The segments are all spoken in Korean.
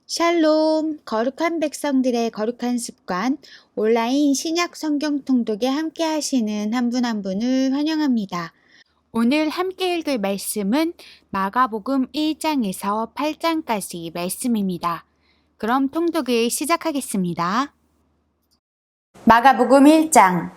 샬롬, 거룩한 백성들의 거룩한 습관, 온라인 신약 성경 통독에 함께 하시는 한 분 한 분을 환영합니다. 오늘 함께 읽을 말씀은 마가복음 1장에서 8장까지 말씀입니다. 그럼 통독을 시작하겠습니다. 마가복음 1장,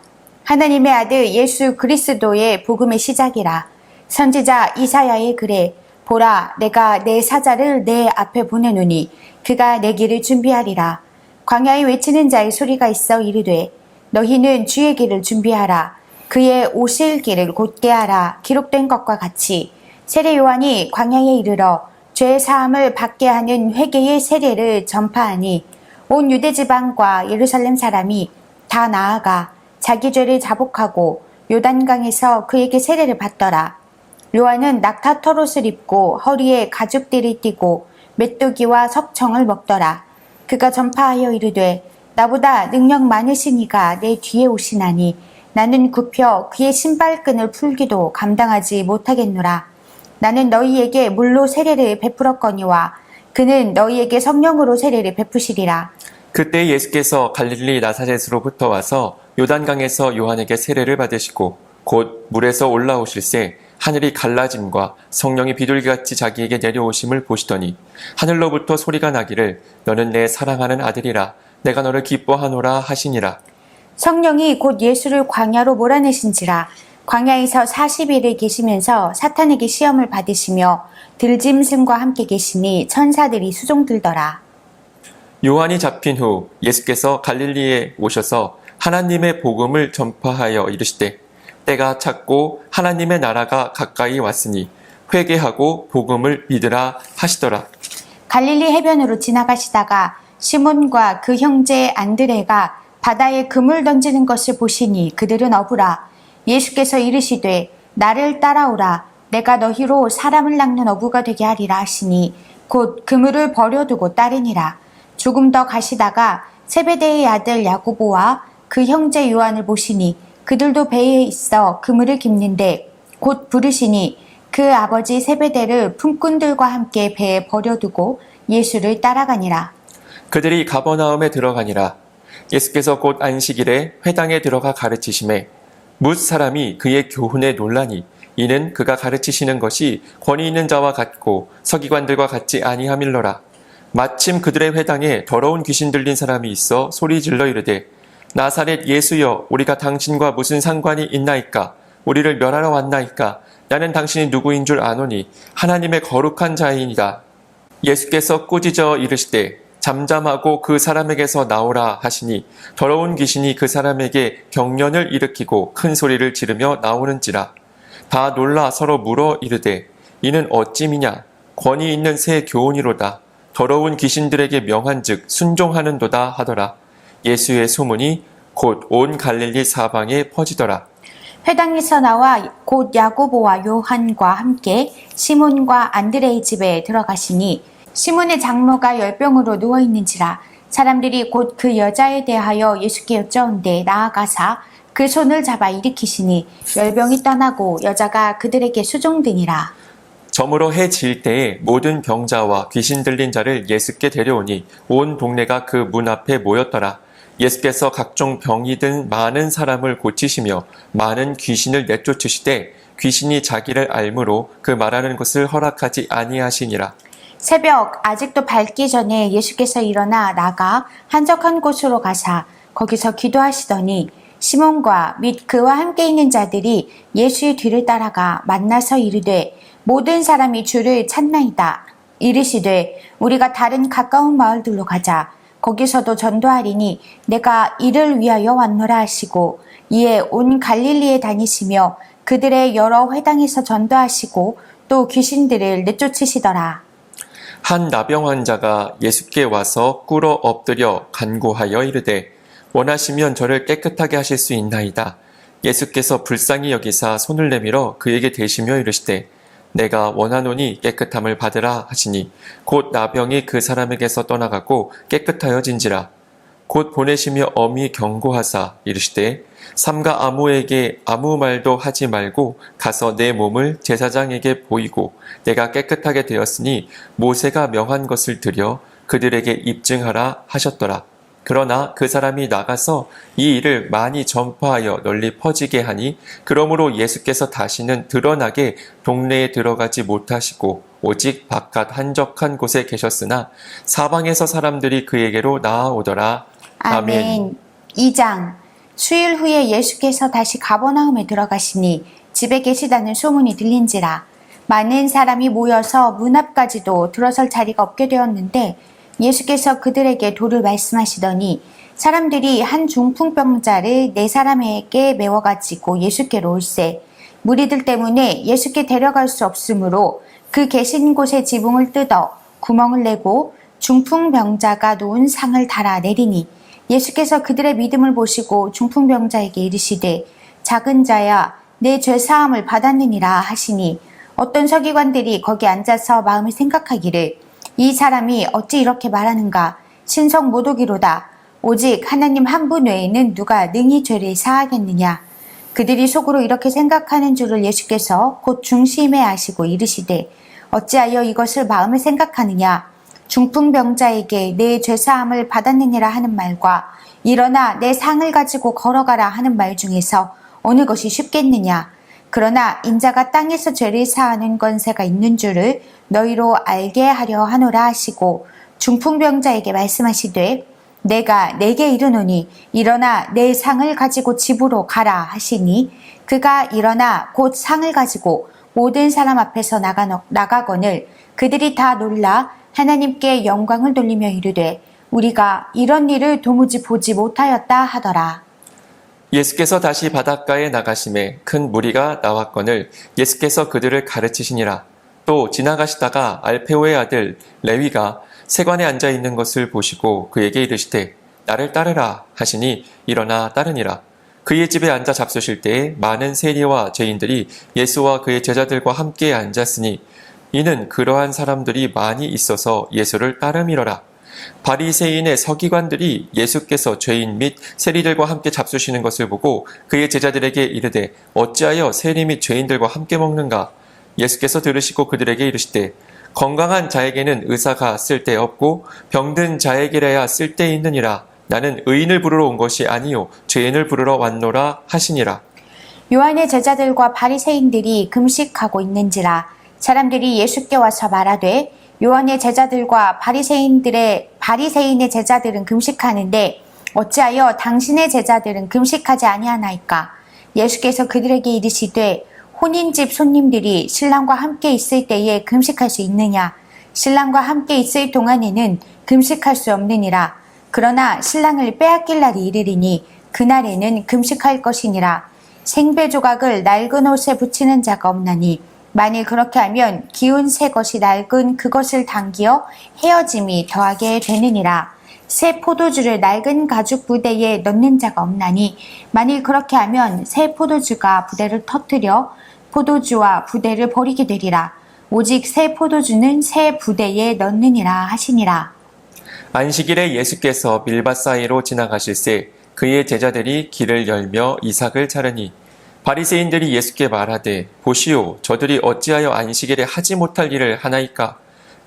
하나님의 아들 예수 그리스도의 복음의 시작이라. 선지자 이사야의 글에 보라, 내가 내 사자를 내 앞에 보내노니 그가 내 길을 준비하리라. 광야에 외치는 자의 소리가 있어 이르되 너희는 주의 길을 준비하라. 그의 오실 길을 곧게 하라. 기록된 것과 같이 세례 요한이 광야에 이르러 죄 사함을 받게 하는 회개의 세례를 전파하니 온 유대 지방과 예루살렘 사람이 다 나아가 자기 죄를 자복하고 요단강에서 그에게 세례를 받더라. 요한은 낙타 털옷을 입고 허리에 가죽띠를 띠고 메뚜기와 석청을 먹더라. 그가 전파하여 이르되 나보다 능력 많으신 이가 내 뒤에 오시나니 나는 굽혀 그의 신발끈을 풀기도 감당하지 못하겠노라. 나는 너희에게 물로 세례를 베풀었거니와 그는 너희에게 성령으로 세례를 베푸시리라. 그때 예수께서 갈릴리 나사렛으로부터 와서 요단강에서 요한에게 세례를 받으시고 곧 물에서 올라오실새 하늘이 갈라짐과 성령이 비둘기같이 자기에게 내려오심을 보시더니 하늘로부터 소리가 나기를 너는 내 사랑하는 아들이라 내가 너를 기뻐하노라 하시니라. 성령이 곧 예수를 광야로 몰아내신지라. 광야에서 40일을 계시면서 사탄에게 시험을 받으시며 들짐승과 함께 계시니 천사들이 수종들더라. 요한이 잡힌 후 예수께서 갈릴리에 오셔서 하나님의 복음을 전파하여 이르시되 때가 찼고 하나님의 나라가 가까이 왔으니 회개하고 복음을 믿으라 하시더라. 갈릴리 해변으로 지나가시다가 시몬과 그 형제 안드레가 바다에 그물 던지는 것을 보시니 그들은 어부라. 예수께서 이르시되 나를 따라오라. 내가 너희로 사람을 낚는 어부가 되게 하리라 하시니 곧 그물을 버려두고 따르니라. 조금 더 가시다가 세베대의 아들 야고보와 그 형제 요한을 보시니 그들도 배에 있어 그물을 깁는데 곧 부르시니 그 아버지 세베대를 품꾼들과 함께 배에 버려두고 예수를 따라가니라. 그들이 가버나움에 들어가니라. 예수께서 곧 안식일에 회당에 들어가 가르치심에 뭇 사람이 그의 교훈에 놀라니 이는 그가 가르치시는 것이 권위 있는 자와 같고 서기관들과 같지 아니함일러라. 마침 그들의 회당에 더러운 귀신 들린 사람이 있어 소리 질러 이르되 나사렛 예수여 우리가 당신과 무슨 상관이 있나이까? 우리를 멸하러 왔나이까? 나는 당신이 누구인 줄 아노니 하나님의 거룩한 자이니라. 예수께서 꾸짖어 이르시되 잠잠하고 그 사람에게서 나오라 하시니 더러운 귀신이 그 사람에게 경련을 일으키고 큰 소리를 지르며 나오는지라. 다 놀라 서로 물어 이르되 이는 어찌미냐? 권위 있는 새 교훈이로다. 더러운 귀신들에게 명한즉 순종하는도다 하더라. 예수의 소문이 곧 온 갈릴리 사방에 퍼지더라. 회당에서 나와 곧 야고보와 요한과 함께 시몬과 안드레의 집에 들어가시니 시몬의 장모가 열병으로 누워있는지라. 사람들이 곧 그 여자에 대하여 예수께 여쭤온데 나아가사 그 손을 잡아 일으키시니 열병이 떠나고 여자가 그들에게 수종드니라. 저물어 해 질 때에 모든 병자와 귀신 들린 자를 예수께 데려오니 온 동네가 그 문 앞에 모였더라. 예수께서 각종 병이 든 많은 사람을 고치시며 많은 귀신을 내쫓으시되 귀신이 자기를 알므로 그 말하는 것을 허락하지 아니하시니라. 새벽 아직도 밝기 전에 예수께서 일어나 나가 한적한 곳으로 가사 거기서 기도하시더니 시몬과 및 그와 함께 있는 자들이 예수의 뒤를 따라가 만나서 이르되 모든 사람이 주를 찾나이다. 이르시되 우리가 다른 가까운 마을들로 가자. 거기서도 전도하리니 내가 이를 위하여 왔노라 하시고 이에 온 갈릴리에 다니시며 그들의 여러 회당에서 전도하시고 또 귀신들을 내쫓으시더라. 한 나병 환자가 예수께 와서 꿇어 엎드려 간구하여 이르되 원하시면 저를 깨끗하게 하실 수 있나이다. 예수께서 불쌍히 여기사 손을 내밀어 그에게 대시며 이르시되 내가 원하노니 깨끗함을 받으라 하시니 곧 나병이 그 사람에게서 떠나가고 깨끗하여진지라. 곧 보내시며 엄히 경고하사 이르시되 삼가 아무에게 아무 말도 하지 말고 가서 내 몸을 제사장에게 보이고 내가 깨끗하게 되었으니 모세가 명한 것을 드려 그들에게 입증하라 하셨더라. 그러나 그 사람이 나가서 이 일을 많이 전파하여 널리 퍼지게 하니 그러므로 예수께서 다시는 드러나게 동네에 들어가지 못하시고 오직 바깥 한적한 곳에 계셨으나 사방에서 사람들이 그에게로 나아오더라. 아멘. 2장. 수일 후에 예수께서 다시 가버나움에 들어가시니 집에 계시다는 소문이 들린지라. 많은 사람이 모여서 문 앞까지도 들어설 자리가 없게 되었는데 예수께서 그들에게 도를 말씀하시더니 사람들이 한 중풍병자를 4사람에게 메워가지고 예수께로 올세. 무리들 때문에 예수께 데려갈 수 없으므로 그 계신 곳에 지붕을 뜯어 구멍을 내고 중풍병자가 놓은 상을 달아 내리니 예수께서 그들의 믿음을 보시고 중풍병자에게 이르시되 작은 자야 내 죄사함을 받았느니라 하시니 어떤 서기관들이 거기 앉아서 마음에 생각하기를 이 사람이 어찌 이렇게 말하는가 신성 모독이로다. 오직 하나님 한 분 외에는 누가 능히 죄를 사하겠느냐. 그들이 속으로 이렇게 생각하는 줄을 예수께서 곧 중심에 아시고 이르시되 어찌하여 이것을 마음에 생각하느냐. 중풍병자에게 내 죄사함을 받았느니라 하는 말과 일어나 내 상을 가지고 걸어가라 하는 말 중에서 어느 것이 쉽겠느냐. 그러나 인자가 땅에서 죄를 사하는 권세가 있는 줄을 너희로 알게 하려 하노라 하시고 중풍병자에게 말씀하시되 내가 내게 이르노니 일어나 내 상을 가지고 집으로 가라 하시니 그가 일어나 곧 상을 가지고 모든 사람 앞에서 나가거늘 그들이 다 놀라 하나님께 영광을 돌리며 이르되 우리가 이런 일을 도무지 보지 못하였다 하더라. 예수께서 다시 바닷가에 나가심에 큰 무리가 나왔거늘 예수께서 그들을 가르치시니라. 또 지나가시다가 알페오의 아들 레위가 세관에 앉아 있는 것을 보시고 그에게 이르시되 나를 따르라 하시니 일어나 따르니라. 그의 집에 앉아 잡수실 때에 많은 세리와 죄인들이 예수와 그의 제자들과 함께 앉았으니 이는 그러한 사람들이 많이 있어서 예수를 따름이러라. 바리새인의 서기관들이 예수께서 죄인 및 세리들과 함께 잡수시는 것을 보고 그의 제자들에게 이르되 어찌하여 세리 및 죄인들과 함께 먹는가? 예수께서 들으시고 그들에게 이르시되 건강한 자에게는 의사가 쓸데없고 병든 자에게라야 쓸데있느니라. 나는 의인을 부르러 온 것이 아니요 죄인을 부르러 왔노라 하시니라. 요한의 제자들과 바리새인들이 금식하고 있는지라 사람들이 예수께 와서 말하되 요한의 제자들과 바리새인의 제자들은 금식하는데 어찌하여 당신의 제자들은 금식하지 아니하나이까? 예수께서 그들에게 이르시되 혼인집 손님들이 신랑과 함께 있을 때에 금식할 수 있느냐? 신랑과 함께 있을 동안에는 금식할 수 없느니라. 그러나 신랑을 빼앗길 날이 이르리니 그날에는 금식할 것이니라. 생배 조각을 낡은 옷에 붙이는 자가 없나니 만일 그렇게 하면 기운 새 것이 낡은 그것을 당기어 헤어짐이 더하게 되느니라. 새 포도주를 낡은 가죽 부대에 넣는 자가 없나니 만일 그렇게 하면 새 포도주가 부대를 터뜨려 포도주와 부대를 버리게 되리라. 오직 새 포도주는 새 부대에 넣느니라 하시니라. 안식일에 예수께서 밀밭 사이로 지나가실새 그의 제자들이 길을 열며 이삭을 자르니 바리새인들이 예수께 말하되 보시오 저들이 어찌하여 안식일에 하지 못할 일을 하나이까?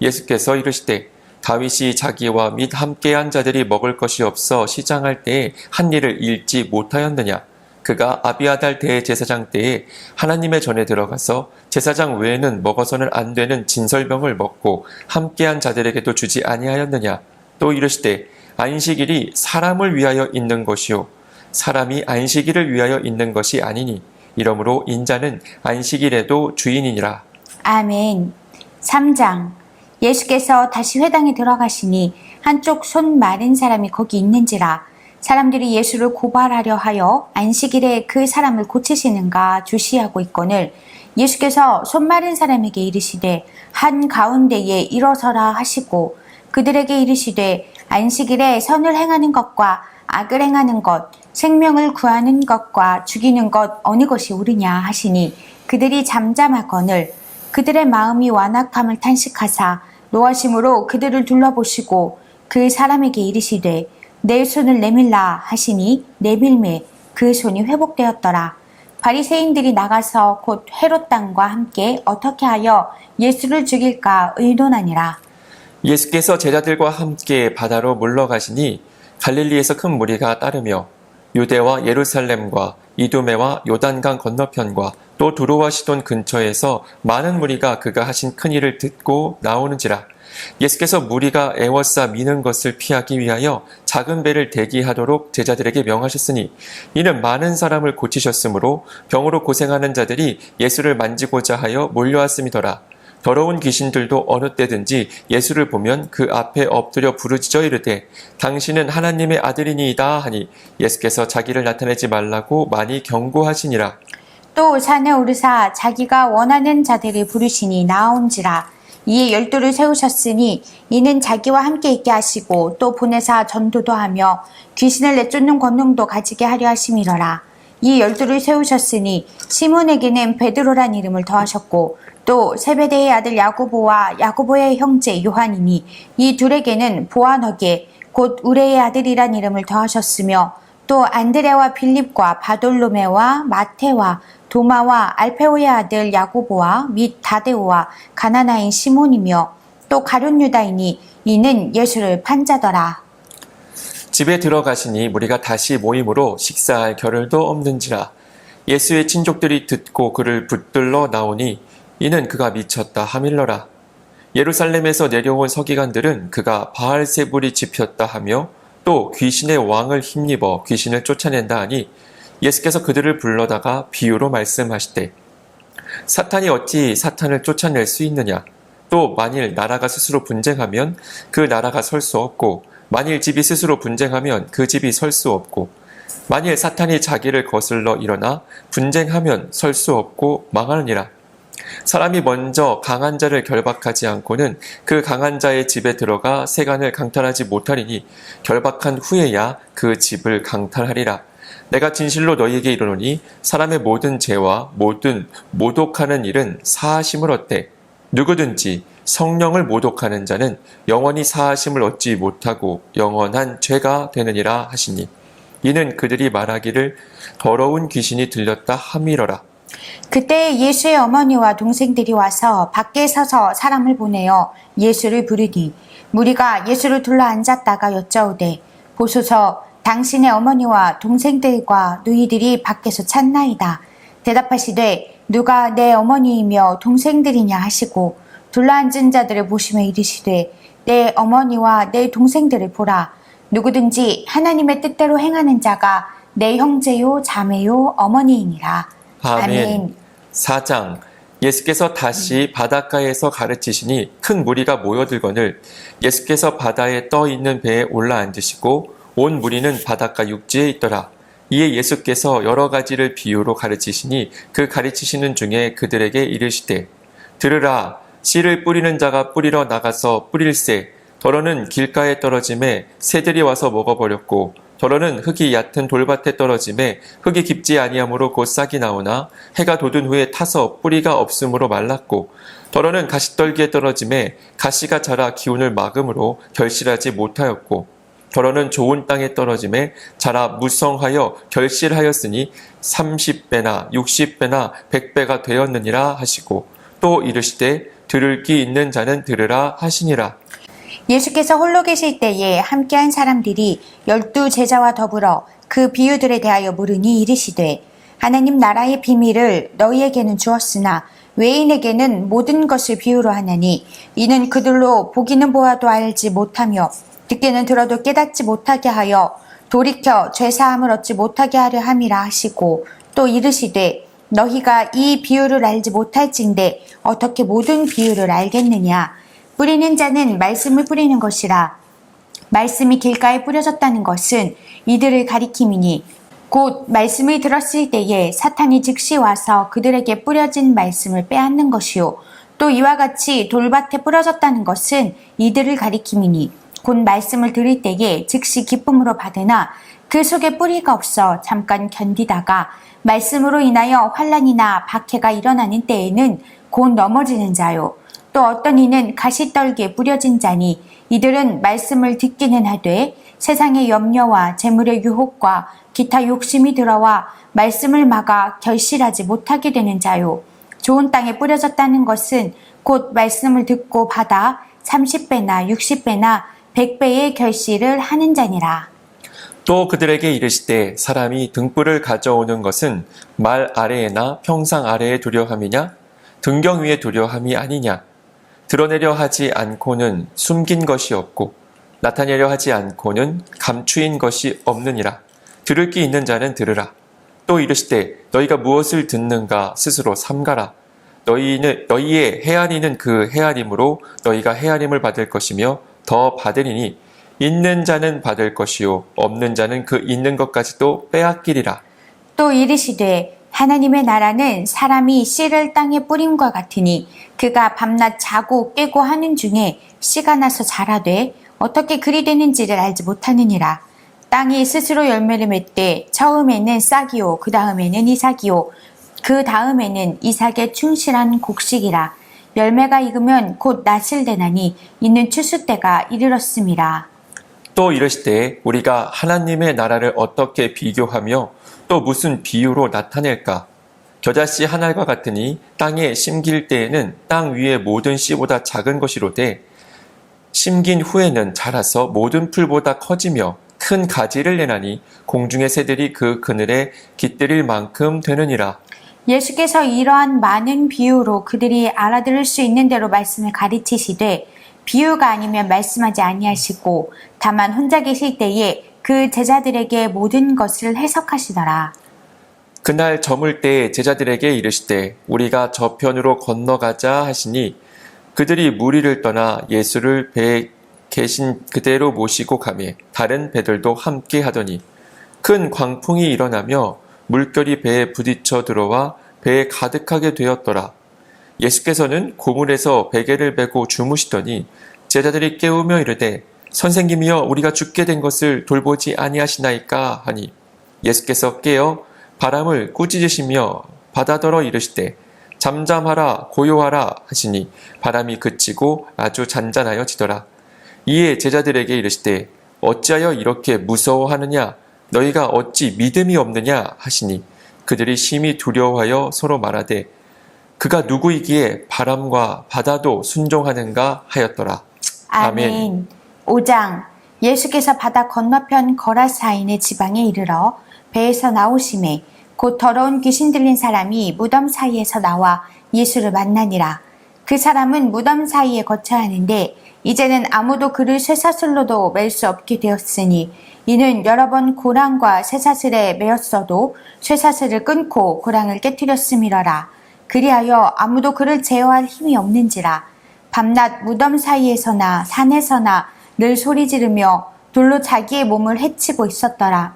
예수께서 이르시되 다윗이 자기와 및 함께한 자들이 먹을 것이 없어 시장할 때에 한 일을 잃지 못하였느냐? 그가 아비아달 대제사장 때에 하나님의 전에 들어가서 제사장 외에는 먹어서는 안 되는 진설병을 먹고 함께한 자들에게도 주지 아니하였느냐? 또 이르시되 안식일이 사람을 위하여 있는 것이요 사람이 안식일을 위하여 있는 것이 아니니 이러므로 인자는 안식일에도 주인이니라. 아멘. 3장. 예수께서 다시 회당에 들어가시니 한쪽 손 마른 사람이 거기 있는지라 사람들이 예수를 고발하려 하여 안식일에 그 사람을 고치시는가 주시하고 있거늘 예수께서 손 마른 사람에게 이르시되 한 가운데에 일어서라 하시고 그들에게 이르시되 안식일에 선을 행하는 것과 악을 행하는 것 생명을 구하는 것과 죽이는 것 어느 것이 옳으냐 하시니 그들이 잠잠하거늘 그들의 마음이 완악함을 탄식하사 노하심으로 그들을 둘러보시고 그 사람에게 이르시되 내 손을 내밀라 하시니 내밀매 그 손이 회복되었더라. 바리새인들이 나가서 곧 헤롯 당과 함께 어떻게 하여 예수를 죽일까 의논하니라. 예수께서 제자들과 함께 바다로 물러가시니 갈릴리에서 큰 무리가 따르며 유대와 예루살렘과 이두메와 요단강 건너편과 또 두로와 시돈 근처에서 많은 무리가 그가 하신 큰 일을 듣고 나오는지라. 예수께서 무리가 애워싸 미는 것을 피하기 위하여 작은 배를 대기하도록 제자들에게 명하셨으니 이는 많은 사람을 고치셨으므로 병으로 고생하는 자들이 예수를 만지고자 하여 몰려왔음이더라. 더러운 귀신들도 어느 때든지 예수를 보면 그 앞에 엎드려 부르짖어 이르되 당신은 하나님의 아들이니이다 하니 예수께서 자기를 나타내지 말라고 많이 경고하시니라. 또 산에 오르사 자기가 원하는 자들을 부르시니 나온지라. 이에 12를 세우셨으니 이는 자기와 함께 있게 하시고 또 보내사 전도도 하며 귀신을 내쫓는 권능도 가지게 하려 하심이러라. 이 12를 세우셨으니 시몬에게는 베드로란 이름을 더하셨고 또 세베대의 아들 야고보와 야고보의 형제 요한이니 이 둘에게는 보아너게 곧 우레의 아들이란 이름을 더하셨으며 또 안드레와 빌립과 바돌로메와 마테와 도마와 알페오의 아들 야고보와 및 다데오와 가나나인 시몬이며 또 가룟 유다이니 이는 예수를 판자더라. 집에 들어가시니 무리가 다시 모임으로 식사할 겨를도 없는지라. 예수의 친족들이 듣고 그를 붙들러 나오니 이는 그가 미쳤다 하밀러라. 예루살렘에서 내려온 서기관들은 그가 바알세불이 집혔다 하며 또 귀신의 왕을 힘입어 귀신을 쫓아낸다 하니 예수께서 그들을 불러다가 비유로 말씀하시되 사탄이 어찌 사탄을 쫓아낼 수 있느냐. 또 만일 나라가 스스로 분쟁하면 그 나라가 설 수 없고 만일 집이 스스로 분쟁하면 그 집이 설 수 없고 만일 사탄이 자기를 거슬러 일어나 분쟁하면 설 수 없고 망하느니라. 사람이 먼저 강한 자를 결박하지 않고는 그 강한 자의 집에 들어가 세간을 강탈하지 못하리니 결박한 후에야 그 집을 강탈하리라. 내가 진실로 너희에게 이르노니 사람의 모든 죄와 모든 모독하는 일은 사하심을 얻되 누구든지 성령을 모독하는 자는 영원히 사하심을 얻지 못하고 영원한 죄가 되느니라 하시니 이는 그들이 말하기를 더러운 귀신이 들렸다 함이러라. 그때 예수의 어머니와 동생들이 와서 밖에 서서 사람을 보내어 예수를 부르니 무리가 예수를 둘러 앉았다가 여짜오되 보소서 당신의 어머니와 동생들과 누이들이 밖에서 찾나이다. 대답하시되 누가 내 어머니이며 동생들이냐 하시고 둘러앉은 자들을 보시며 이르시되 내 어머니와 내 동생들을 보라. 누구든지 하나님의 뜻대로 행하는 자가 내 형제요 자매요 어머니이니라. 아멘. 4장. 예수께서 다시 바닷가에서 가르치시니 큰 무리가 모여들거늘 예수께서 바다에 떠 있는 배에 올라앉으시고 온 무리는 바닷가 육지에 있더라. 이에 예수께서 여러 가지를 비유로 가르치시니 그 가르치시는 중에 그들에게 이르시되 들으라. 씨를 뿌리는 자가 뿌리러 나가서 뿌릴새 더러는 길가에 떨어짐에 새들이 와서 먹어버렸고 더러는 흙이 얕은 돌밭에 떨어짐에 흙이 깊지 아니하므로 곧 싹이 나오나 해가 돋은 후에 타서 뿌리가 없으므로 말랐고 더러는 가시떨기에 떨어짐에 가시가 자라 기운을 막음으로 결실하지 못하였고 더러는 좋은 땅에 떨어짐에 자라 무성하여 결실하였으니 30배나 60배나 100배가 되었느니라 하시고 또 이르시되 들을 귀 있는 자는 들으라 하시니라. 예수께서 홀로 계실 때에 함께한 사람들이 12 제자와 더불어 그 비유들에 대하여 물으니 이르시되 하나님 나라의 비밀을 너희에게는 주었으나 외인에게는 모든 것을 비유로 하나니 이는 그들로 보기는 보아도 알지 못하며 듣기는 들어도 깨닫지 못하게 하여 돌이켜 죄사함을 얻지 못하게 하려 함이라 하시고 또 이르시되 너희가 이 비유를 알지 못할진대 어떻게 모든 비유를 알겠느냐. 뿌리는 자는 말씀을 뿌리는 것이라. 말씀이 길가에 뿌려졌다는 것은 이들을 가리킴이니 곧 말씀을 들었을 때에 사탄이 즉시 와서 그들에게 뿌려진 말씀을 빼앗는 것이요. 또 이와 같이 돌밭에 뿌려졌다는 것은 이들을 가리킴이니 곧 말씀을 들을 때에 즉시 기쁨으로 받으나 그 속에 뿌리가 없어 잠깐 견디다가 말씀으로 인하여 환난이나 박해가 일어나는 때에는 곧 넘어지는 자요. 또 어떤 이는 가시떨기에 뿌려진 자니 이들은 말씀을 듣기는 하되 세상의 염려와 재물의 유혹과 기타 욕심이 들어와 말씀을 막아 결실하지 못하게 되는 자요. 좋은 땅에 뿌려졌다는 것은 곧 말씀을 듣고 받아 30배나 60배나 100배의 결실을 하는 자니라. 또 그들에게 이르시되 사람이 등불을 가져오는 것은 말 아래에나 평상 아래에 두려 함이냐 등경 위에 두려 함이 아니냐 드러내려 하지 않고는 숨긴 것이 없고 나타내려 하지 않고는 감추인 것이 없느니라. 들을 귀 있는 자는 들으라. 또 이르시되 너희가 무엇을 듣는가 스스로 삼가라. 너희의 헤아리는 그 헤아림으로 너희가 헤아림을 받을 것이며 더 받으리니 있는 자는 받을 것이요 없는 자는 그 있는 것까지도 빼앗기리라. 또 이르시되 하나님의 나라는 사람이 씨를 땅에 뿌림과 같으니 그가 밤낮 자고 깨고 하는 중에 씨가 나서 자라되 어떻게 그리 되는지를 알지 못하느니라. 땅이 스스로 열매를 맺되 처음에는 싹이요 그 다음에는 이삭이요 그 다음에는 이삭의 충실한 곡식이라. 열매가 익으면 곧 낫을 대나니 이는 추수 때가 이르렀음이라. 또 이르시되 우리가 하나님의 나라를 어떻게 비교하며 또 무슨 비유로 나타낼까? 겨자씨 한 알과 같으니 땅에 심길 때에는 땅 위의 모든 씨보다 작은 것이로되 심긴 후에는 자라서 모든 풀보다 커지며 큰 가지를 내나니 공중의 새들이 그 그늘에 깃들일 만큼 되느니라. 예수께서 이러한 많은 비유로 그들이 알아들을 수 있는 대로 말씀을 가르치시되 비유가 아니면 말씀하지 아니하시고 다만 혼자 계실 때에 그 제자들에게 모든 것을 해석하시더라. 그날 저물 때 제자들에게 이르시되 우리가 저편으로 건너가자 하시니 그들이 무리를 떠나 예수를 배에 계신 그대로 모시고 가매 다른 배들도 함께 하더니 큰 광풍이 일어나며 물결이 배에 부딪혀 들어와 배에 가득하게 되었더라. 예수께서는 고물에서 베개를 메고 주무시더니 제자들이 깨우며 이르되 선생님이여 우리가 죽게 된 것을 돌보지 아니하시나이까 하니 예수께서 깨어 바람을 꾸짖으시며 바다더러 이르시되 잠잠하라 고요하라 하시니 바람이 그치고 아주 잔잔하여지더라. 이에 제자들에게 이르시되 어찌하여 이렇게 무서워하느냐 너희가 어찌 믿음이 없느냐 하시니 그들이 심히 두려워하여 서로 말하되 그가 누구이기에 바람과 바다도 순종하는가 하였더라. 아멘. 5장. 예수께서 바다 건너편 거라사인의 지방에 이르러 배에서 나오심에 곧 더러운 귀신 들린 사람이 무덤 사이에서 나와 예수를 만나니라. 그 사람은 무덤 사이에 거쳐야 하는데 이제는 아무도 그를 쇠사슬로도 맬 수 없게 되었으니 이는 여러 번 고랑과 쇠사슬에 매었어도 쇠사슬을 끊고 고랑을 깨뜨렸음이러라. 그리하여 아무도 그를 제어할 힘이 없는지라. 밤낮 무덤 사이에서나 산에서나 늘 소리 지르며 돌로 자기의 몸을 해치고 있었더라.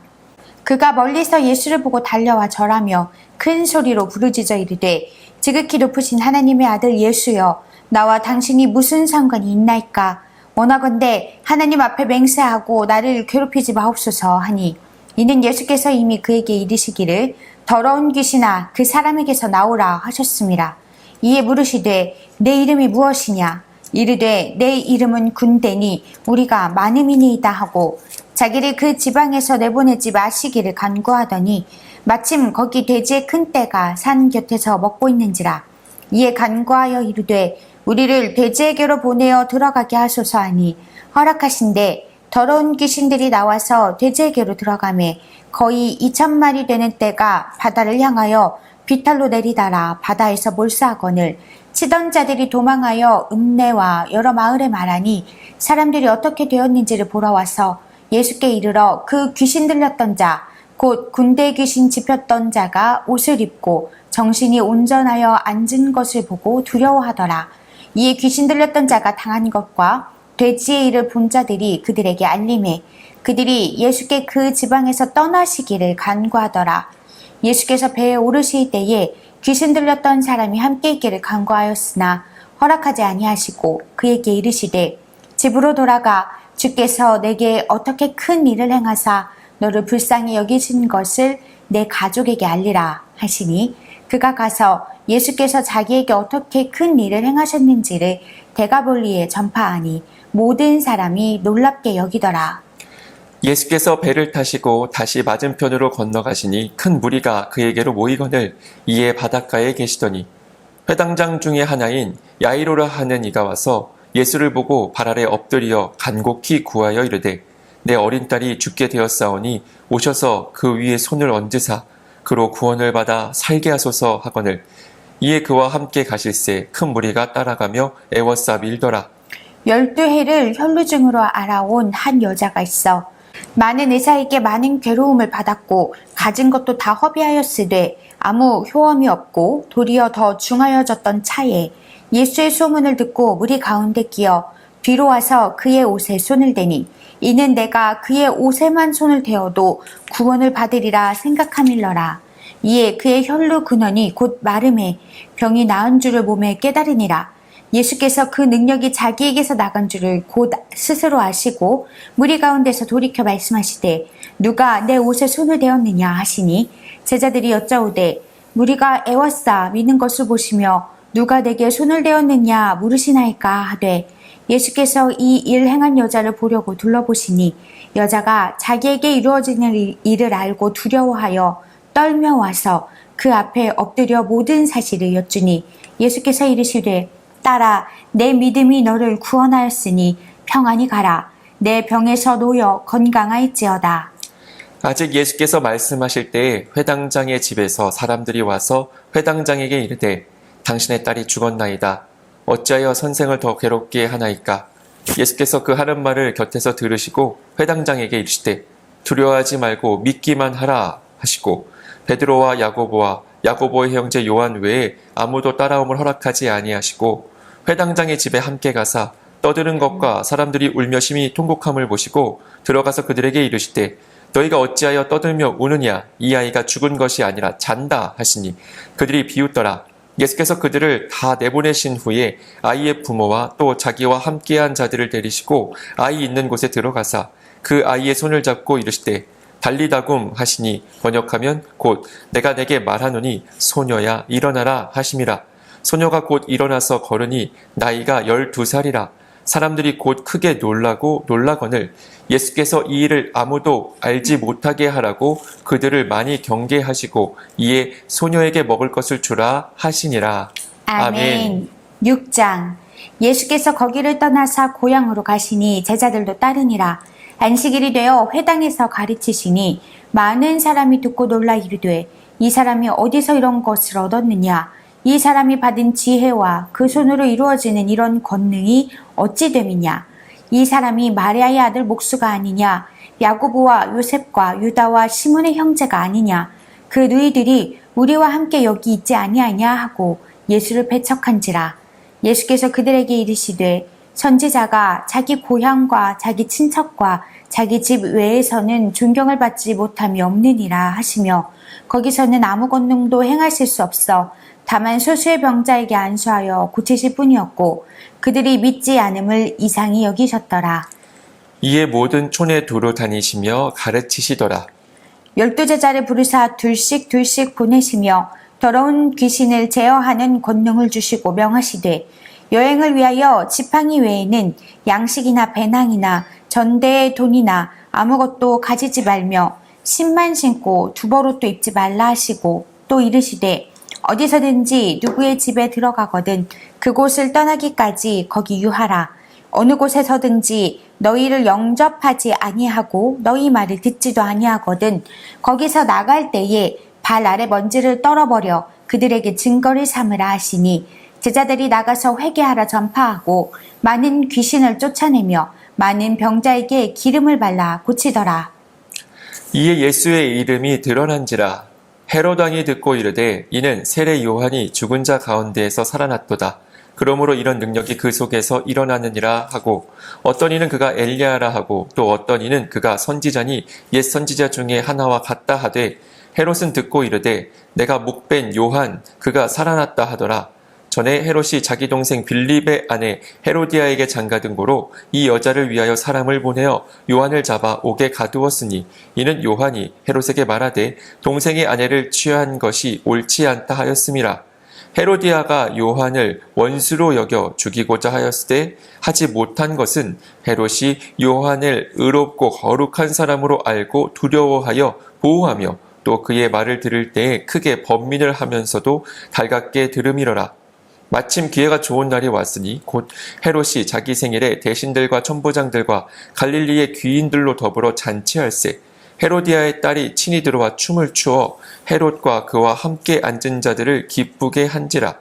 그가 멀리서 예수를 보고 달려와 절하며 큰 소리로 부르짖어 이르되 지극히 높으신 하나님의 아들 예수여 나와 당신이 무슨 상관이 있나이까. 원하건대 하나님 앞에 맹세하고 나를 괴롭히지 마옵소서 하니 이는 예수께서 이미 그에게 이르시기를 더러운 귀신아 그 사람에게서 나오라 하셨습니다. 이에 물으시되 내 이름이 무엇이냐. 이르되 내 이름은 군대니 우리가 많음이니이다 하고 자기를 그 지방에서 내보내지 마시기를 간구하더니 마침 거기 돼지의 큰 떼가 산 곁에서 먹고 있는지라. 이에 간구하여 이르되 우리를 돼지에게로 보내어 들어가게 하소서 하니 허락하신대 더러운 귀신들이 나와서 돼지에게로 들어가매 거의 2,000마리 되는 떼가 바다를 향하여 비탈로 내리다라 바다에서 몰수하거늘 치던 자들이 도망하여 읍내와 여러 마을에 말하니 사람들이 어떻게 되었는지를 보러 와서 예수께 이르러 그 귀신 들렸던 자 곧 군대 귀신 집혔던 자가 옷을 입고 정신이 온전하여 앉은 것을 보고 두려워하더라. 이에 귀신 들렸던 자가 당한 것과 돼지의 일을 본 자들이 그들에게 알림해 그들이 예수께 그 지방에서 떠나시기를 간구하더라. 예수께서 배에 오르실 때에 귀신 들렸던 사람이 함께 있기를 간구하였으나 허락하지 아니하시고 그에게 이르시되 집으로 돌아가 주께서 내게 어떻게 큰 일을 행하사 너를 불쌍히 여기신 것을 내 가족에게 알리라 하시니 그가 가서 예수께서 자기에게 어떻게 큰 일을 행하셨는지를 데가볼리에 전파하니 모든 사람이 놀랍게 여기더라. 예수께서 배를 타시고 다시 맞은편으로 건너가시니 큰 무리가 그에게로 모이거늘 이에 바닷가에 계시더니 회당장 중에 하나인 야이로라 하는 이가 와서 예수를 보고 발 아래 엎드려 간곡히 구하여 이르되 내 어린 딸이 죽게 되었사오니 오셔서 그 위에 손을 얹으사 그로 구원을 받아 살게 하소서 하거늘 이에 그와 함께 가실새 큰 무리가 따라가며 애워싸 밀더라. 12해를 혈루증으로 알아온 한 여자가 있어 많은 의사에게 많은 괴로움을 받았고 가진 것도 다 허비하였으되 아무 효험이 없고 도리어 더 중하여졌던 차에 예수의 소문을 듣고 무리 가운데 끼어 뒤로 와서 그의 옷에 손을 대니 이는 내가 그의 옷에만 손을 대어도 구원을 받으리라 생각함일러라. 이에 그의 혈루 근원이 곧 마름에 병이 나은 줄을 몸에 깨달으니라. 예수께서 그 능력이 자기에게서 나간 줄을 곧 스스로 아시고 무리 가운데서 돌이켜 말씀하시되 누가 내 옷에 손을 대었느냐 하시니 제자들이 여짜오되 무리가 애워싸 미는 것을 보시며 누가 내게 손을 대었느냐 물으시나이까 하되 예수께서 이 일 행한 여자를 보려고 둘러보시니 여자가 자기에게 이루어지는 일을 알고 두려워하여 떨며 와서 그 앞에 엎드려 모든 사실을 여쭈니 예수께서 이르시되 딸아 내 믿음이 너를 구원하였으니 평안히 가라. 내 병에서 놓여 건강할지어다. 아직 예수께서 말씀하실 때에 회당장의 집에서 사람들이 와서 회당장에게 이르되 당신의 딸이 죽었나이다. 어찌하여 선생을 더 괴롭게 하나이까? 예수께서 그 하는 말을 곁에서 들으시고 회당장에게 이르시되 두려워하지 말고 믿기만 하라 하시고 베드로와 야고보와 야고보의 형제 요한 외에 아무도 따라옴을 허락하지 아니하시고 회당장의 집에 함께 가사 떠드는 것과 사람들이 울며 심히 통곡함을 보시고 들어가서 그들에게 이르시되 너희가 어찌하여 떠들며 우느냐? 이 아이가 죽은 것이 아니라 잔다 하시니 그들이 비웃더라. 예수께서 그들을 다 내보내신 후에 아이의 부모와 또 자기와 함께한 자들을 데리시고 아이 있는 곳에 들어가사 그 아이의 손을 잡고 이르시되 달리다굼 하시니 번역하면 곧 내가 내게 말하노니 소녀야 일어나라 하심이라. 소녀가 곧 일어나서 걸으니 나이가 12살이라. 사람들이 곧 크게 놀라거늘 예수께서 이 일을 아무도 알지 못하게 하라고 그들을 많이 경계하시고 이에 소녀에게 먹을 것을 주라 하시니라. 아멘. 6장 예수께서 거기를 떠나사 고향으로 가시니 제자들도 따르니라. 안식일이 되어 회당에서 가르치시니 많은 사람이 듣고 놀라 이르되 이 사람이 어디서 이런 것을 얻었느냐? 이 사람이 받은 지혜와 그 손으로 이루어지는 이런 권능이 어찌 됨이냐? 이 사람이 마리아의 아들 목수가 아니냐? 야고보와 요셉과 유다와 시몬의 형제가 아니냐? 그 누이들이 우리와 함께 여기 있지 아니하냐 하고 예수를 배척한지라. 예수께서 그들에게 이르시되 선지자가 자기 고향과 자기 친척과 자기 집 외에서는 존경을 받지 못함이 없느니라 하시며 거기서는 아무 권능도 행하실 수 없어 다만 소수의 병자에게 안수하여 고치실 뿐이었고 그들이 믿지 않음을 이상히 여기셨더라. 이에 모든 촌에 두루 다니시며 가르치시더라. 12제자를 부르사 둘씩 보내시며 더러운 귀신을 제어하는 권능을 주시고 명하시되 여행을 위하여 지팡이 외에는 양식이나 배낭이나 전대의 돈이나 아무것도 가지지 말며 신만 신고 두벌옷도 입지 말라 하시고 또 이르시되 어디서든지 누구의 집에 들어가거든 그곳을 떠나기까지 거기 유하라. 어느 곳에서든지 너희를 영접하지 아니하고 너희 말을 듣지도 아니하거든 거기서 나갈 때에 발 아래 먼지를 떨어버려 그들에게 증거를 삼으라 하시니 제자들이 나가서 회개하라 전파하고 많은 귀신을 쫓아내며 많은 병자에게 기름을 발라 고치더라. 이에 예수의 이름이 드러난지라. 헤롯 왕이 듣고 이르되 이는 세례 요한이 죽은 자 가운데에서 살아났도다. 그러므로 이런 능력이 그 속에서 일어나느니라 하고 어떤 이는 그가 엘리야라 하고 또 어떤 이는 그가 선지자니 옛 선지자 중에 하나와 같다 하되 헤롯은 듣고 이르되 내가 목벤 요한 그가 살아났다 하더라. 전에 헤롯이 자기 동생 빌립의 아내 헤로디아에게 장가든 고로 이 여자를 위하여 사람을 보내어 요한을 잡아 옥에 가두었으니 이는 요한이 헤롯에게 말하되 동생의 아내를 취한 것이 옳지 않다 하였음이라. 헤로디아가 요한을 원수로 여겨 죽이고자 하였으되 하지 못한 것은 헤롯이 요한을 의롭고 거룩한 사람으로 알고 두려워하여 보호하며 또 그의 말을 들을 때에 크게 번민을 하면서도 달갑게 들음이러라. 마침 기회가 좋은 날이 왔으니 곧 헤롯이 자기 생일에 대신들과 천부장들과 갈릴리의 귀인들로 더불어 잔치할세. 헤로디아의 딸이 친히 들어와 춤을 추어 헤롯과 그와 함께 앉은 자들을 기쁘게 한지라.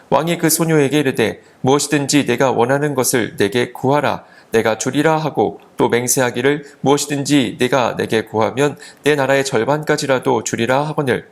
왕이 그 소녀에게 이르되 무엇이든지 내가 원하는 것을 내게 구하라. 내가 주리라 하고 또 맹세하기를 무엇이든지 내가 내게 구하면 내 나라의 절반까지라도 주리라 하거늘.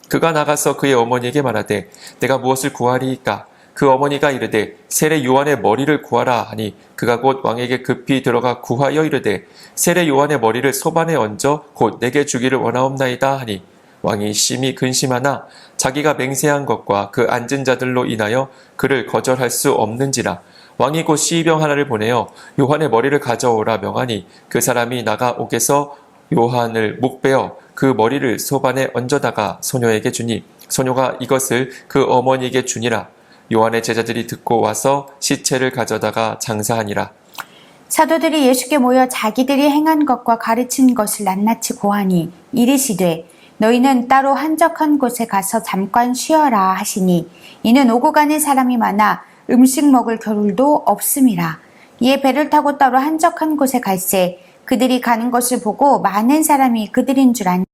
그가 나가서 그의 어머니에게 말하되 내가 무엇을 구하리이까? 그 어머니가 이르되 세례 요한의 머리를 구하라 하니 그가 곧 왕에게 급히 들어가 구하여 이르되 세례 요한의 머리를 소반에 얹어 곧 내게 주기를 원하옵나이다 하니 왕이 심히 근심하나 자기가 맹세한 것과 그 앉은 자들로 인하여 그를 거절할 수 없는지라. 왕이 곧 시병 하나를 보내어 요한의 머리를 가져오라 명하니 그 사람이 나가 옥에서 요한을 목베어 그 머리를 소반에 얹어다가 소녀에게 주니 소녀가 이것을 그 어머니에게 주니라. 요한의 제자들이 듣고 와서 시체를 가져다가 장사하니라. 사도들이 예수께 모여 자기들이 행한 것과 가르친 것을 낱낱이 고하니 이르시되 너희는 따로 한적한 곳에 가서 잠깐 쉬어라 하시니 이는 오고 가는 사람이 많아 음식 먹을 겨를도 없음이라. 이에 배를 타고 따로 한적한 곳에 갈새 그들이 가는 것을 보고 많은 사람이 그들인 줄 아니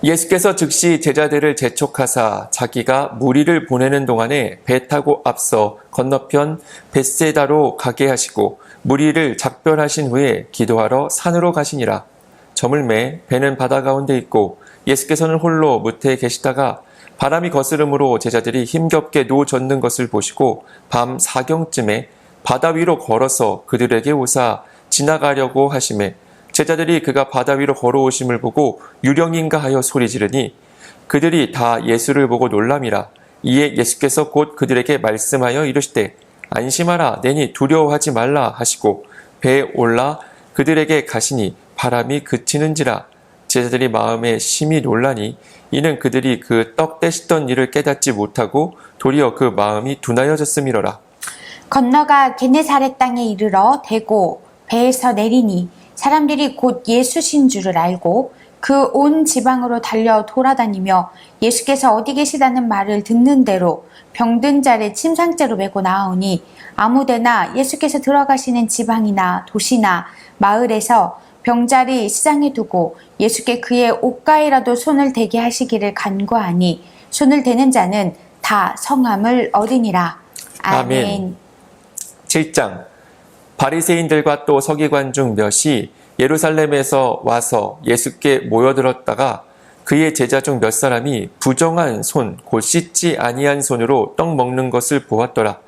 예수께서 즉시 제자들을 재촉하사 자기가 무리를 보내는 동안에 배 타고 앞서 건너편 벳세다로 가게 하시고 무리를 작별하신 후에 기도하러 산으로 가시니라. 저물매 배는 바다 가운데 있고 예수께서는 홀로 무태에 계시다가 바람이 거스름으로 제자들이 힘겹게 노젓는 것을 보시고 밤 4경쯤에 바다 위로 걸어서 그들에게 오사 지나가려고 하심에 제자들이 그가 바다 위로 걸어오심을 보고 유령인가 하여 소리 지르니 그들이 다 예수를 보고 놀람이라. 이에 예수께서 곧 그들에게 말씀하여 이르시되 안심하라 내니 두려워하지 말라 하시고 배에 올라 그들에게 가시니 바람이 그치는지라. 제자들이 마음에 심히 놀라니 이는 그들이 그 떡 떼시던 일을 깨닫지 못하고 도리어 그 마음이 둔하여졌음이로라. 건너가 게네사렛 땅에 이르러 대고 배에서 내리니 사람들이 곧 예수신 줄을 알고 그 온 지방으로 달려 돌아다니며 예수께서 어디 계시다는 말을 듣는 대로 병든 자를 침상째로 메고 나오니 아무데나 예수께서 들어가시는 지방이나 도시나 마을에서 병자를 시장에 두고 예수께 그의 옷가에라도 손을 대게 하시기를 간구하니 손을 대는 자는 다 성함을 얻으니라. 아멘. 7장 바리새인들과 또 서기관 중 몇이 예루살렘에서 와서 예수께 모여들었다가 그의 제자 중 몇 사람이 부정한 손, 곧 씻지 아니한 손으로 떡 먹는 것을 보았더라.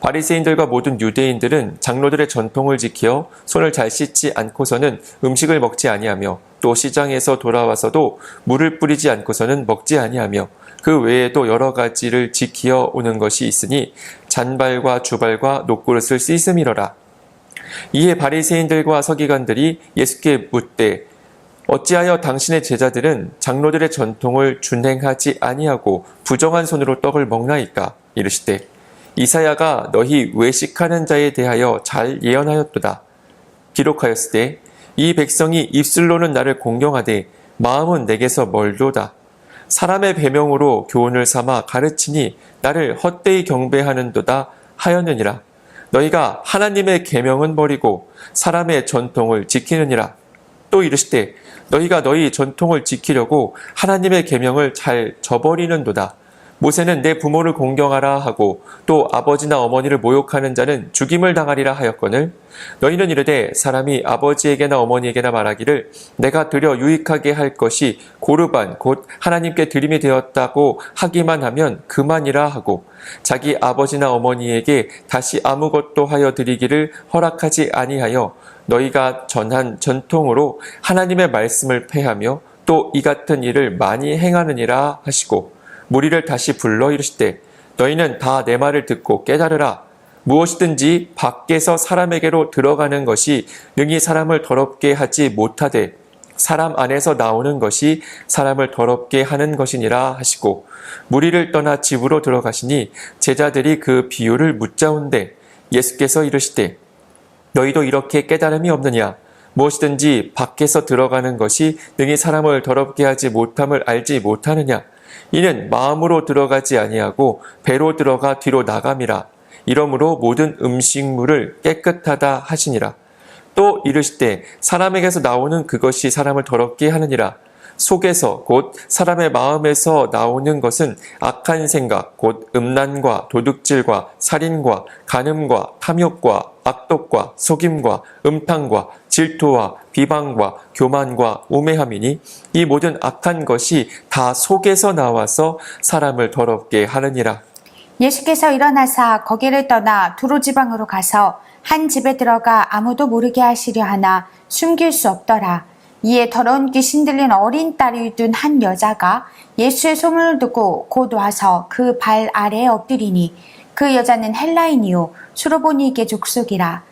바리새인들과 모든 유대인들은 장로들의 전통을 지켜 손을 잘 씻지 않고서는 음식을 먹지 아니하며 또 시장에서 돌아와서도 물을 뿌리지 않고서는 먹지 아니하며 그 외에도 여러 가지를 지키어 오는 것이 있으니 잔발과 주발과 녹그릇을 씻음이러라. 이에 바리새인들과 서기관들이 예수께 묻되 어찌하여 당신의 제자들은 장로들의 전통을 준행하지 아니하고 부정한 손으로 떡을 먹나이까? 이르시되 이사야가 너희 외식하는 자에 대하여 잘 예언하였도다. 기록하였으되 이 백성이 입술로는 나를 공경하되 마음은 내게서 멀도다. 사람의 배명으로 교훈을 삼아 가르치니 나를 헛되이 경배하는도다 하였느니라. 너희가 하나님의 계명은 버리고 사람의 전통을 지키느니라. 또 이르시되 너희가 너희 전통을 지키려고 하나님의 계명을 잘 저버리는도다. 모세는 내 부모를 공경하라 하고 또 아버지나 어머니를 모욕하는 자는 죽임을 당하리라 하였거늘 너희는 이르되 사람이 아버지에게나 어머니에게나 말하기를 내가 드려 유익하게 할 것이 고르반 곧 하나님께 드림이 되었다고 하기만 하면 그만이라 하고 자기 아버지나 어머니에게 다시 아무것도 하여 드리기를 허락하지 아니하여 너희가 전한 전통으로 하나님의 말씀을 폐하며 또 이 같은 일을 많이 행하느니라 하시고 무리를 다시 불러 이르시되 너희는 다 내 말을 듣고 깨달으라. 무엇이든지 밖에서 사람에게로 들어가는 것이 능히 사람을 더럽게 하지 못하되 사람 안에서 나오는 것이 사람을 더럽게 하는 것이니라 하시고 무리를 떠나 집으로 들어가시니 제자들이 그 비유를 묻자온대 예수께서 이르시되 너희도 이렇게 깨달음이 없느냐? 무엇이든지 밖에서 들어가는 것이 능히 사람을 더럽게 하지 못함을 알지 못하느냐? 이는 마음으로 들어가지 아니하고 배로 들어가 뒤로 나감이라. 이러므로 모든 음식물을 깨끗하다 하시니라. 또 이르시되 사람에게서 나오는 그것이 사람을 더럽게 하느니라. 속에서 곧 사람의 마음에서 나오는 것은 악한 생각 곧 음란과 도둑질과 살인과 간음과 탐욕과 악독과 속임과 음탕과 질투와 비방과 교만과 우매함이니 이 모든 악한 것이 다 속에서 나와서 사람을 더럽게 하느니라. 예수께서 일어나사 거기를 떠나 두로 지방으로 가서 한 집에 들어가 아무도 모르게 하시려 하나 숨길 수 없더라. 이에 더러운 귀신 들린 어린 딸을 둔 한 여자가 예수의 소문을 듣고 곧 와서 그 발 아래에 엎드리니 그 여자는 헬라인이요 수로보니에게 족속이라.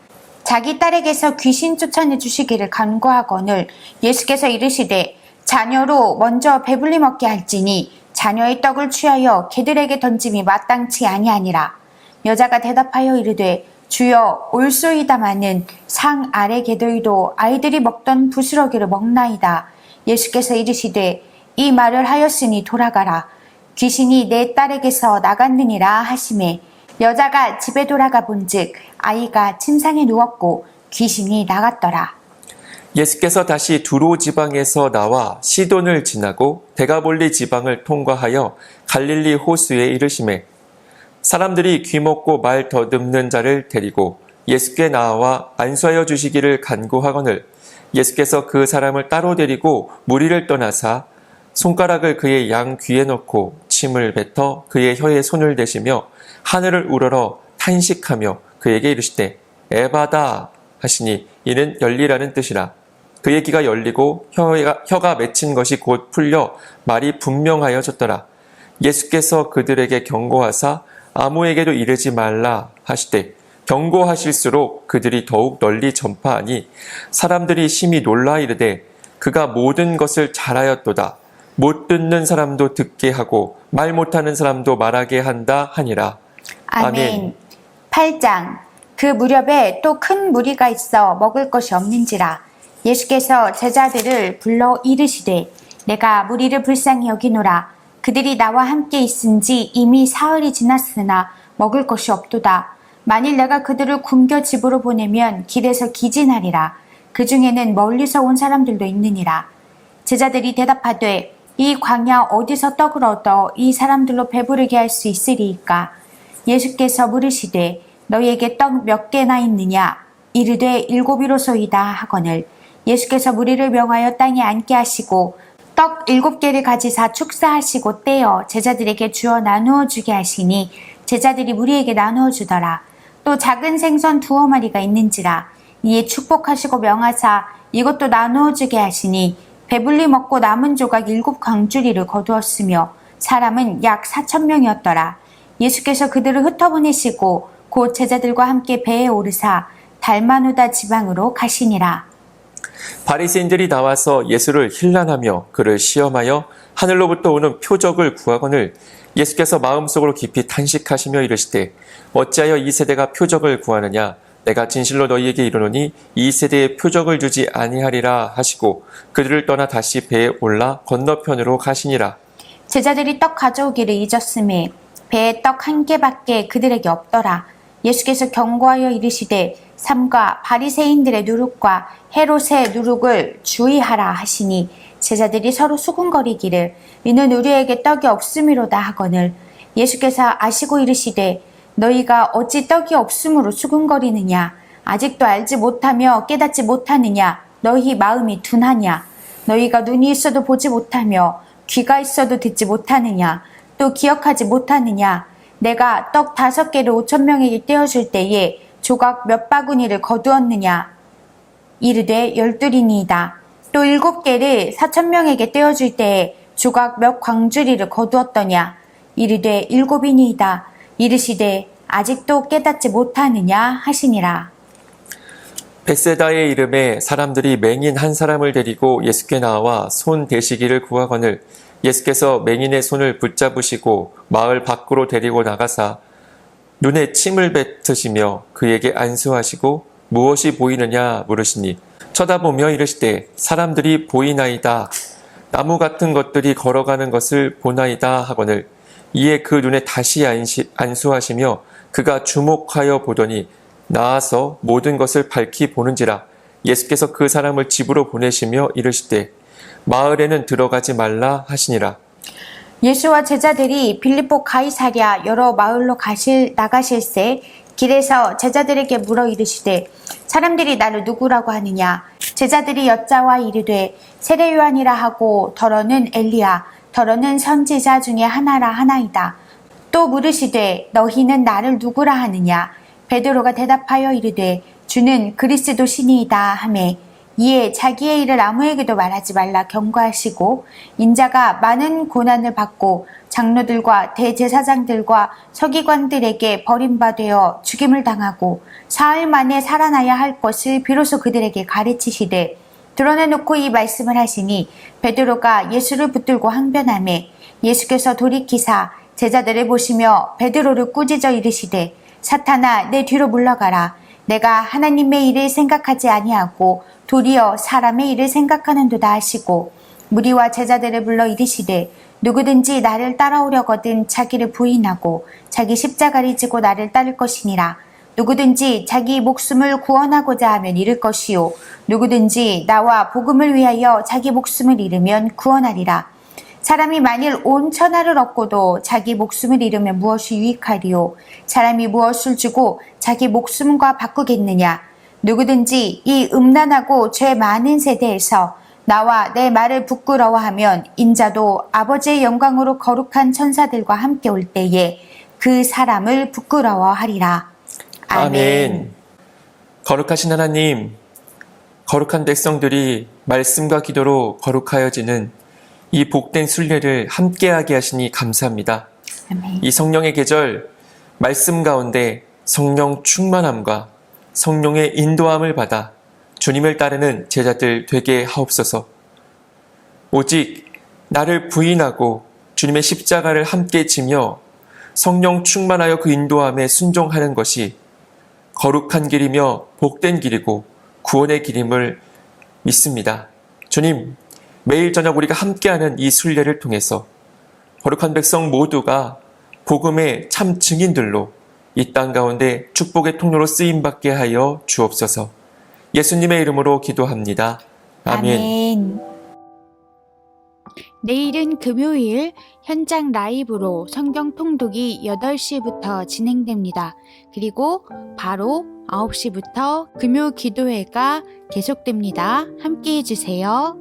자기 딸에게서 귀신 쫓아내 주시기를 간구하거늘 예수께서 이르시되 자녀로 먼저 배불리 먹게 할지니 자녀의 떡을 취하여 개들에게 던짐이 마땅치 아니하니라. 여자가 대답하여 이르되 주여 올소이다마는 상 아래 개들도 아이들이 먹던 부스러기를 먹나이다. 예수께서 이르시되 이 말을 하였으니 돌아가라. 귀신이 내 딸에게서 나갔느니라 하시매 여자가 집에 돌아가 본즉 아이가 침상에 누웠고 귀신이 나갔더라. 예수께서 다시 두로 지방에서 나와 시돈을 지나고 데가볼리 지방을 통과하여 갈릴리 호수에 이르시매 사람들이 귀먹고 말 더듬는 자를 데리고 예수께 나와 안수하여 주시기를 간구하거늘 예수께서 그 사람을 따로 데리고 무리를 떠나사 손가락을 그의 양 귀에 넣고 침을 뱉어 그의 혀에 손을 대시며 하늘을 우러러 탄식하며 그에게 이르시되 에바다 하시니 이는 열리라는 뜻이라. 그의 귀가 열리고 혀가 맺힌 것이 곧 풀려 말이 분명하여졌더라. 예수께서 그들에게 경고하사 아무에게도 이르지 말라 하시되 경고하실수록 그들이 더욱 널리 전파하니 사람들이 심히 놀라 이르되 그가 모든 것을 잘하였도다. 못 듣는 사람도 듣게 하고 말 못하는 사람도 말하게 한다 하니라. 아멘. 8장. 그 무렵에 또 큰 무리가 있어 먹을 것이 없는지라. 예수께서 제자들을 불러 이르시되 내가 무리를 불쌍히 여기노라. 그들이 나와 함께 있은지 이미 사흘이 지났으나 먹을 것이 없도다. 만일 내가 그들을 굶겨 집으로 보내면 길에서 기진하리라. 그 중에는 멀리서 온 사람들도 있느니라. 제자들이 대답하되 이 광야 어디서 떡을 얻어 이 사람들로 배부르게 할 수 있으리이까? 예수께서 물으시되 너희에게 떡 몇 개나 있느냐? 이르되 7이로소이다 하거늘 예수께서 무리를 명하여 땅에 앉게 하시고 떡 7개를 가지사 축사하시고 떼어 제자들에게 주어 나누어 주게 하시니 제자들이 무리에게 나누어 주더라. 또 작은 생선 2어마리가 있는지라. 이에 축복하시고 명하사 이것도 나누어 주게 하시니 배불리 먹고 남은 조각 7광주리를 거두었으며 사람은 약 4,000명이었더라. 예수께서 그들을 흩어보내시고 곧 제자들과 함께 배에 오르사 달마누다 지방으로 가시니라. 바리새인들이 나와서 예수를 힐난하며 그를 시험하여 하늘로부터 오는 표적을 구하거늘 예수께서 마음속으로 깊이 탄식하시며 이르시되 어찌하여 이 세대가 표적을 구하느냐? 내가 진실로 너희에게 이르노니 이 세대에 표적을 주지 아니하리라 하시고 그들을 떠나 다시 배에 올라 건너편으로 가시니라. 제자들이 떡 가져오기를 잊었음에 배에 떡 한 개밖에 그들에게 없더라. 예수께서 경고하여 이르시되 삼가 바리새인들의 누룩과 헤롯의 누룩을 주의하라 하시니 제자들이 서로 수군거리기를 이는 우리에게 떡이 없음이로다 하거늘 예수께서 아시고 이르시되 너희가 어찌 떡이 없음으로 수군거리느냐 아직도 알지 못하며 깨닫지 못하느냐 너희 마음이 둔하냐 너희가 눈이 있어도 보지 못하며 귀가 있어도 듣지 못하느냐 또 기억하지 못하느냐 내가 떡 5개를 5,000명에게 떼어줄 때에 조각 몇 바구니를 거두었느냐 이르되 12이니이다 또 7개를 4,000명에게 떼어줄 때에 조각 몇 광주리를 거두었더냐 이르되 7이니이다 이르시되 아직도 깨닫지 못하느냐 하시니라. 벳세다의 이름에 사람들이 맹인 한 사람을 데리고 예수께 나와 손 대시기를 구하거늘 예수께서 맹인의 손을 붙잡으시고 마을 밖으로 데리고 나가사 눈에 침을 뱉으시며 그에게 안수하시고 무엇이 보이느냐 물으시니 쳐다보며 이르시되 사람들이 보이나이다 나무 같은 것들이 걸어가는 것을 보나이다 하거늘 이에 그 눈에 다시 안수하시며 그가 주목하여 보더니 나아서 모든 것을 밝히 보는지라 예수께서 그 사람을 집으로 보내시며 이르시되 마을에는 들어가지 말라 하시니라. 예수와 제자들이 빌립보 가이사랴 여러 마을로 나가실새 길에서 제자들에게 물어 이르시되 사람들이 나를 누구라고 하느냐 제자들이 여짜와 이르되 세례 요한이라 하고 더러는 엘리야 더러는 선지자 중에 하나라 하나이다. 또 물으시되 너희는 나를 누구라 하느냐 베드로가 대답하여 이르되 주는 그리스도 신이이다 하매 이에 자기의 일을 아무에게도 말하지 말라 경고하시고 인자가 많은 고난을 받고 장로들과 대제사장들과 서기관들에게 버림받아 죽임을 당하고 사흘 만에 살아나야 할 것을 비로소 그들에게 가르치시되 드러내놓고 이 말씀을 하시니 베드로가 예수를 붙들고 항변하매 예수께서 돌이키사 제자들을 보시며 베드로를 꾸짖어 이르시되 사탄아 내 뒤로 물러가라 내가 하나님의 일을 생각하지 아니하고 도리어 사람의 일을 생각하는도다 하시고 무리와 제자들을 불러 이르시되 누구든지 나를 따라오려거든 자기를 부인하고 자기 십자가를 지고 나를 따를 것이니라 누구든지 자기 목숨을 구원하고자 하면 잃을 것이요 누구든지 나와 복음을 위하여 자기 목숨을 잃으면 구원하리라 사람이 만일 온 천하를 얻고도 자기 목숨을 잃으면 무엇이 유익하리요 사람이 무엇을 주고 자기 목숨과 바꾸겠느냐 누구든지 이 음란하고 죄 많은 세대에서 나와 내 말을 부끄러워하면 인자도 아버지의 영광으로 거룩한 천사들과 함께 올 때에 그 사람을 부끄러워하리라. 아멘. 거룩하신 하나님, 거룩한 백성들이 말씀과 기도로 거룩하여지는 이 복된 순례를 함께하게 하시니 감사합니다. 아멘. 이 성령의 계절, 말씀 가운데 성령 충만함과 성령의 인도함을 받아 주님을 따르는 제자들 되게 하옵소서. 오직 나를 부인하고 주님의 십자가를 함께 지며 성령 충만하여 그 인도함에 순종하는 것이 거룩한 길이며 복된 길이고 구원의 길임을 믿습니다. 주님, 매일 저녁 우리가 함께하는 이 순례를 통해서 거룩한 백성 모두가 복음의 참 증인들로 이 땅 가운데 축복의 통로로 쓰임받게 하여 주옵소서. 예수님의 이름으로 기도합니다. 아멘. 내일은 금요일 현장 라이브로 성경 통독이 8시부터 진행됩니다. 그리고 바로 9시부터 금요 기도회가 계속됩니다. 함께 해주세요.